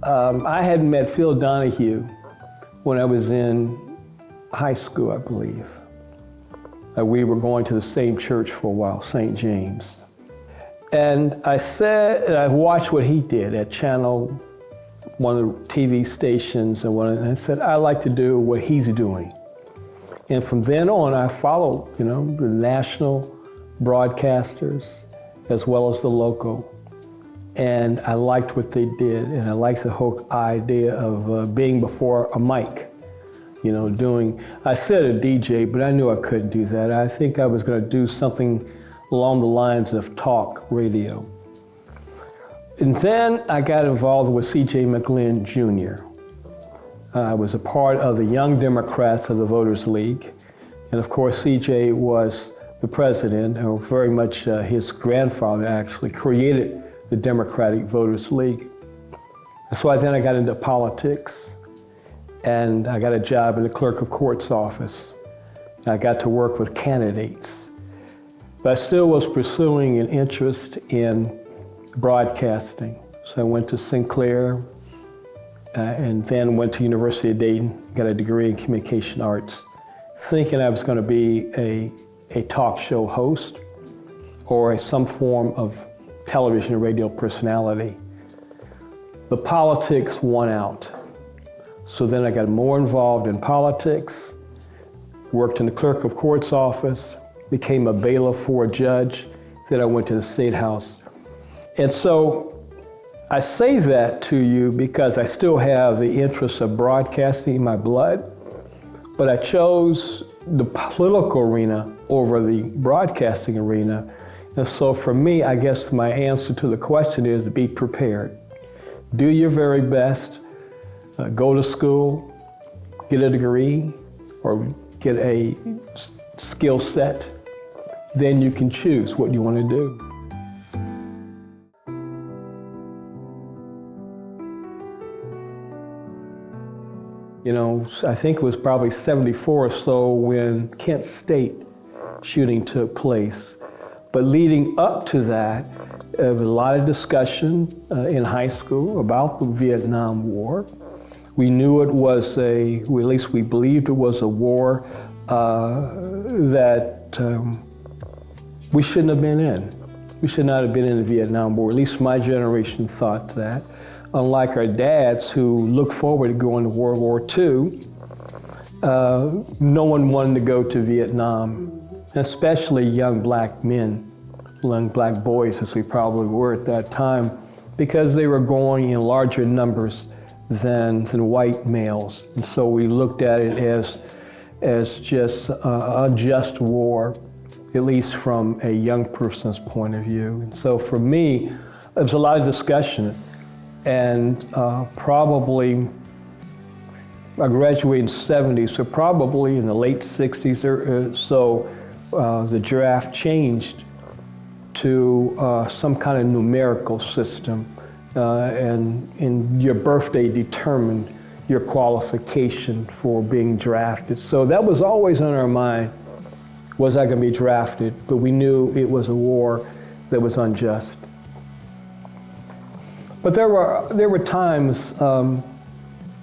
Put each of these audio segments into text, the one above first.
I had met Phil Donahue when I was in high school, I believe. We were going to the same church for a while, St. James. And I watched what he did at one of the TV stations, and I said, I like to do what he's doing. And from then on, I followed, the national broadcasters as well as the local. And I liked what they did, and I liked the whole idea of being before a mic, I said a DJ, but I knew I couldn't do that. I think I was going to do something along the lines of talk radio. And then I got involved with C.J. McGlynn Jr. I was a part of the Young Democrats of the Voters League. And of course, C.J. was the president, or very much his grandfather actually created the Democratic Voters League. And so then I got into politics, and I got a job in the clerk of court's office. I got to work with candidates. But I still was pursuing an interest in broadcasting. So I went to Sinclair, and then went to University of Dayton, got a degree in communication arts, thinking I was going to be a talk show host or some form of television and radio personality. The politics won out. So then I got more involved in politics, worked in the clerk of court's office, became a bailiff for a judge, then I went to the State House. And so I say that to you because I still have the interest of broadcasting in my blood, but I chose the political arena over the broadcasting arena. And so for me, I guess my answer to the question is be prepared. Do your very best, go to school, get a degree, or get a skill set. Then you can choose what you want to do. I think it was probably 74 or so when Kent State shooting took place. But leading up to that, there was a lot of discussion in high school about the Vietnam War. We knew it was at least we believed it was a war that we shouldn't have been in. We should not have been in the Vietnam War. At least my generation thought that. Unlike our dads who looked forward to going to World War II, no one wanted to go to Vietnam, especially young black men, young black boys as we probably were at that time, because they were going in larger numbers than white males. And so we looked at it as just an unjust war, at least from a young person's point of view. And so for me, there was a lot of discussion. And probably, I graduated in the 70s, so probably in the late 60s or so, the draft changed to some kind of numerical system. And your birthday determined your qualification for being drafted. So that was always on our mind, was I going to be drafted? But we knew it was a war that was unjust. But there were times that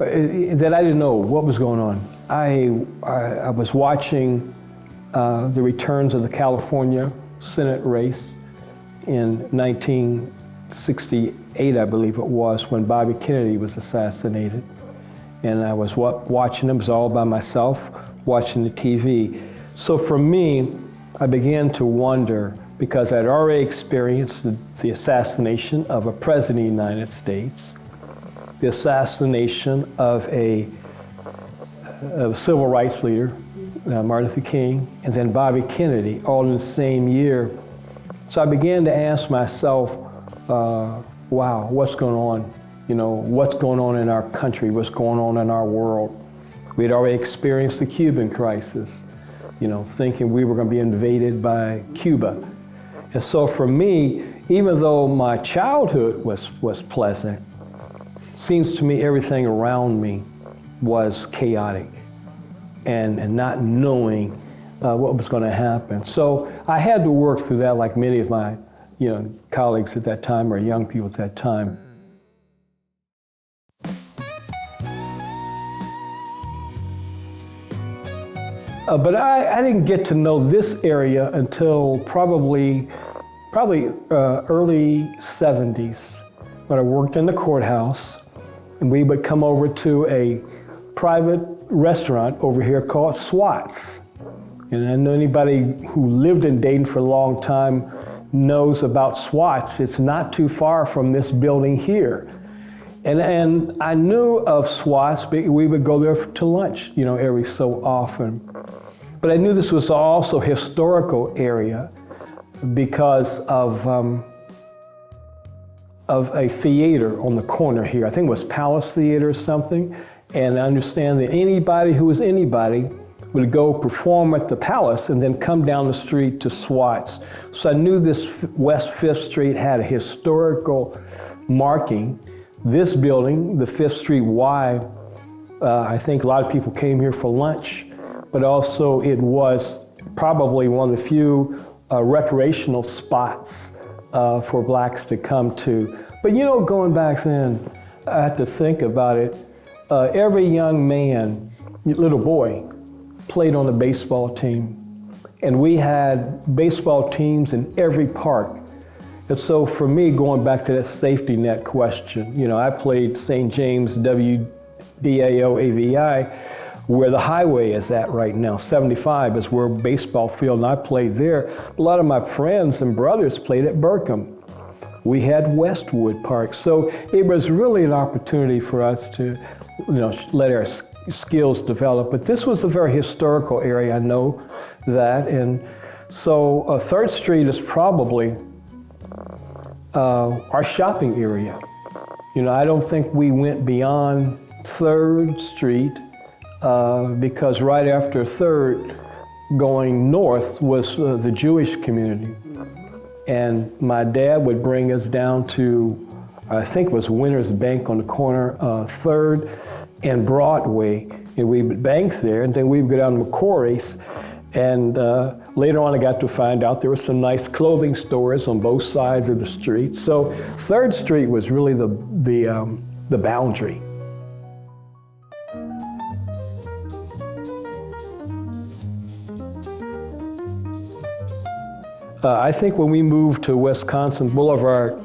I didn't know what was going on. I was watching the returns of the California Senate race in 1968, I believe it was, when Bobby Kennedy was assassinated. And I was watching them, it was all by myself, watching the TV. So for me, I began to wonder, because I'd already experienced the assassination of a president of the United States, the assassination of a civil rights leader, Martin Luther King, and then Bobby Kennedy, all in the same year. So I began to ask myself, wow, what's going on? What's going on in our country? What's going on in our world? We'd already experienced the Cuban crisis, thinking we were going to be invaded by Cuba. And so for me, even though my childhood was pleasant, it seems to me everything around me was chaotic and not knowing what was going to happen. So I had to work through that like many of my colleagues at that time or young people at that time. But I didn't get to know this area until probably early 70s when I worked in the courthouse, and we would come over to a private restaurant over here called Swats. And I know anybody who lived in Dayton for a long time knows about Swats. It's not too far from this building here. And I knew of Swats, but we would go there to lunch, every so often. But I knew this was also a historical area because of a theater on the corner here. I think it was Palace Theater or something. And I understand that anybody who was anybody would go perform at the Palace and then come down the street to Swats. So I knew this West 5th Street had a historical marking. This building, the 5th Street Y, I think a lot of people came here for lunch, but also it was probably one of the few recreational spots for blacks to come to. But going back then, I had to think about it. Every young man, little boy, played on a baseball team. And we had baseball teams in every park. And so for me, going back to that safety net question, I played St. James WDAO-AVI, where the highway is at right now. 75 is where baseball field, and I played there. A lot of my friends and brothers played at Burkham. We had Westwood Park. So it was really an opportunity for us to, let our skills develop. But this was a very historical area, I know that. And so 3rd Street is probably our shopping area. I don't think we went beyond 3rd Street because right after 3rd, going north was the Jewish community. And my dad would bring us down to, I think it was Winter's Bank on the corner, 3rd and Broadway, and we would bank there, and then we would go down to McGuire's, and later on I got to find out there were some nice clothing stores on both sides of the street. So 3rd Street was really the boundary. I think when we moved to Wisconsin Boulevard,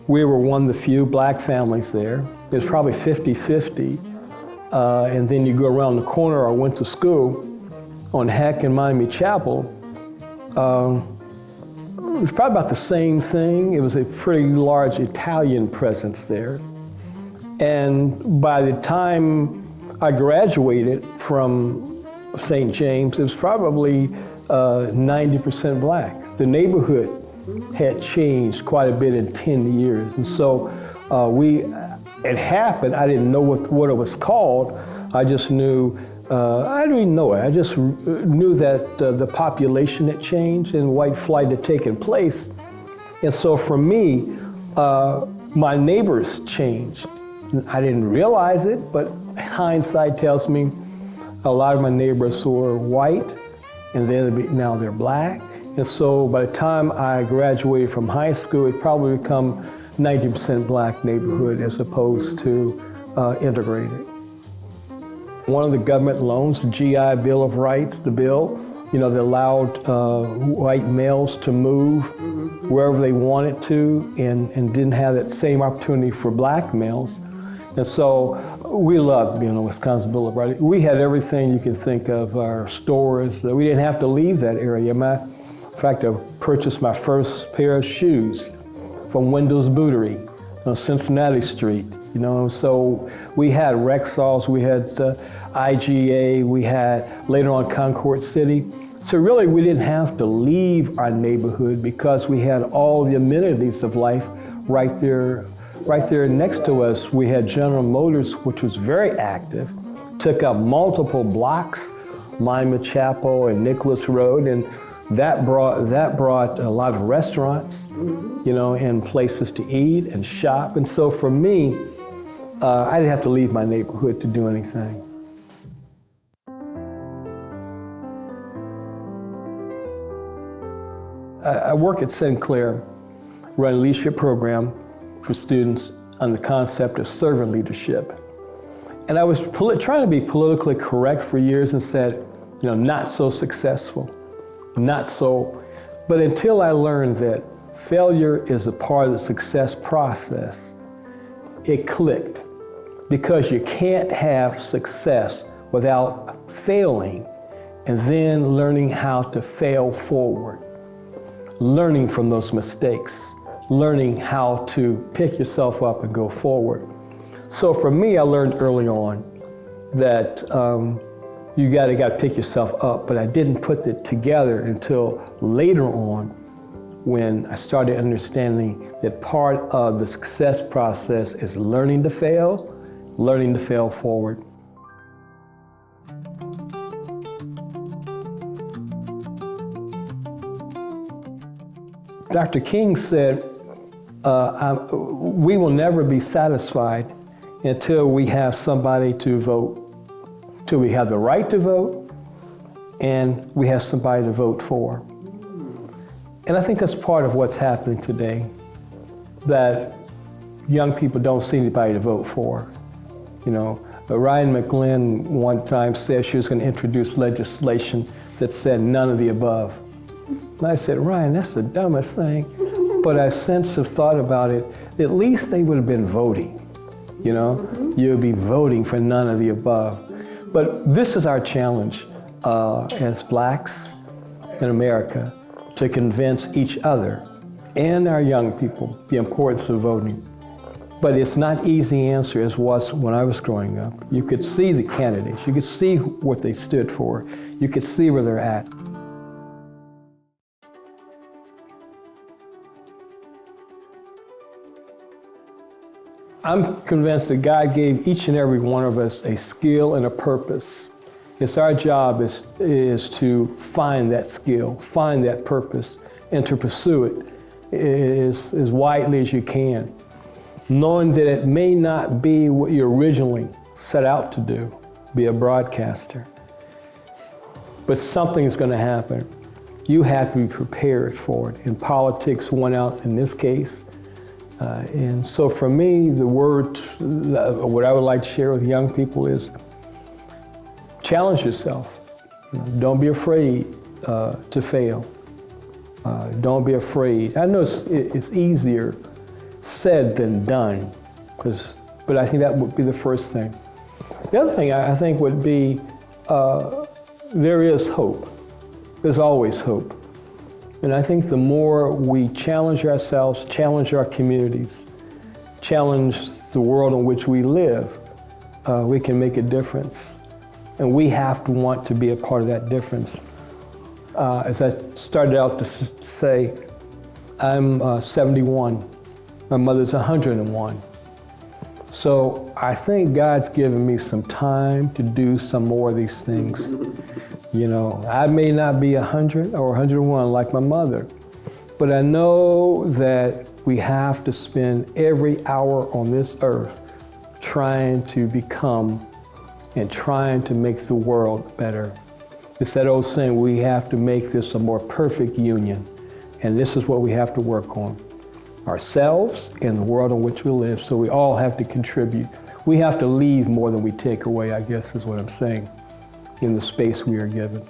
we were one of the few black families there. It was probably 50-50. And then you go around the corner, I went to school on Heck and Miami Chapel. It was probably about the same thing. It was a pretty large Italian presence there. And by the time I graduated from St. James, it was probably 90% black. The neighborhood had changed quite a bit in 10 years. And so it happened, I didn't know what it was called. I just knew, I didn't even know it. I just knew that the population had changed and white flight had taken place. And so for me, my neighbors changed. I didn't realize it, but hindsight tells me a lot of my neighbors were white, and then now they're black. And so by the time I graduated from high school, it probably become 90% black neighborhood as opposed to integrated. One of the government loans, the GI Bill of Rights, the bill, that allowed white males to move wherever they wanted to and didn't have that same opportunity for black males. And so we loved being on Wisconsin Boulevard. We had everything you can think of, our stores. We didn't have to leave that area. In fact, I purchased my first pair of shoes from Wendell's Bootery on Cincinnati Street. So we had Rexalls, we had IGA, we had later on Concord City. So really we didn't have to leave our neighborhood because we had all the amenities of life right there next to us. We had General Motors, which was very active, took up multiple blocks, Miami Chapel and Nicholas Road, and that brought a lot of restaurants, and places to eat and shop. And so for me, I didn't have to leave my neighborhood to do anything. I work at Sinclair, run a leadership program for students on the concept of servant leadership. And I was trying to be politically correct for years and said, not so successful, but until I learned that failure is a part of the success process, it clicked. Because you can't have success without failing and then learning how to fail forward, learning from those mistakes, learning how to pick yourself up and go forward. So for me, I learned early on that you gotta pick yourself up, but I didn't put it together until later on when I started understanding that part of the success process is learning to fail forward. Dr. King said, we will never be satisfied until we have somebody to vote, till we have the right to vote and we have somebody to vote for. And I think that's part of what's happening today, that young people don't see anybody to vote for. Ryan McGuire one time said she was going to introduce legislation that said none of the above. And I said, Ryan, that's the dumbest thing. But I since have thought about it, at least they would have been voting. You'd be voting for none of the above. But this is our challenge as blacks in America, to convince each other and our young people the importance of voting. But it's not easy answer as was when I was growing up. You could see the candidates, you could see what they stood for, you could see where they're at. I'm convinced that God gave each and every one of us a skill and a purpose. It's our job is to find that skill, find that purpose, and to pursue it as widely as you can, knowing that it may not be what you originally set out to do, be a broadcaster. But something's going to happen. You have to be prepared for it. And politics won out in this case. And so for me, the word, what I would like to share with young people is challenge yourself. Don't be afraid to fail. Don't be afraid. I know it's easier said than done, but I think that would be the first thing. The other thing I think would be, there is hope. There's always hope. And I think the more we challenge ourselves, challenge our communities, challenge the world in which we live, we can make a difference. And we have to want to be a part of that difference. As I started out to say, I'm 71. My mother's 101. So I think God's given me some time to do some more of these things. I may not be 100 or 101 like my mother, but I know that we have to spend every hour on this earth trying to become and trying to make the world better. It's that old saying, we have to make this a more perfect union. And this is what we have to work on. Ourselves and the world in which we live, so we all have to contribute. We have to leave more than we take away, I guess is what I'm saying, in the space we are given.